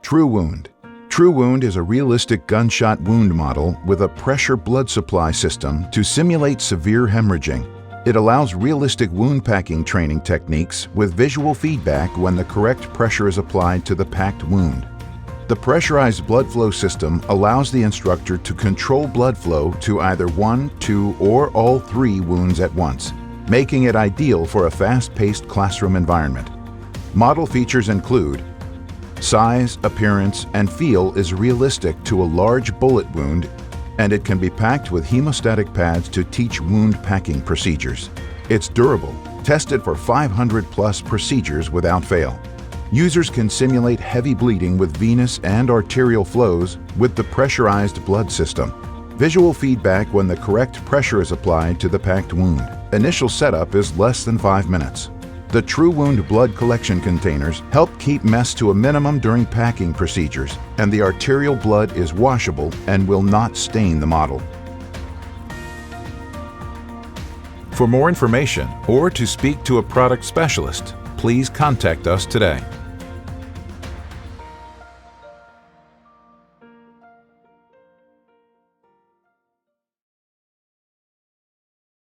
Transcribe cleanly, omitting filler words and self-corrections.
TruWound. TruWound is a realistic gunshot wound model with a pressure blood supply system to simulate severe hemorrhaging. It allows realistic wound packing training techniques with visual feedback when the correct pressure is applied to the packed wound. The pressurized blood flow system allows the instructor to control blood flow to either 1, 2, or all 3 wounds at once, making it ideal for a fast-paced classroom environment. Model features include size, appearance, and feel is realistic to a large bullet wound, and it can be packed with hemostatic pads to teach wound packing procedures. It's durable, tested for 500+ procedures without fail. Users can simulate heavy bleeding with venous and arterial flows with the pressurized blood system. Visual feedback when the correct pressure is applied to the packed wound. Initial setup is less than 5 minutes. The TruWound blood collection containers help keep mess to a minimum during packing procedures, and the arterial blood is washable and will not stain the model. For more information or to speak to a product specialist, please contact us today.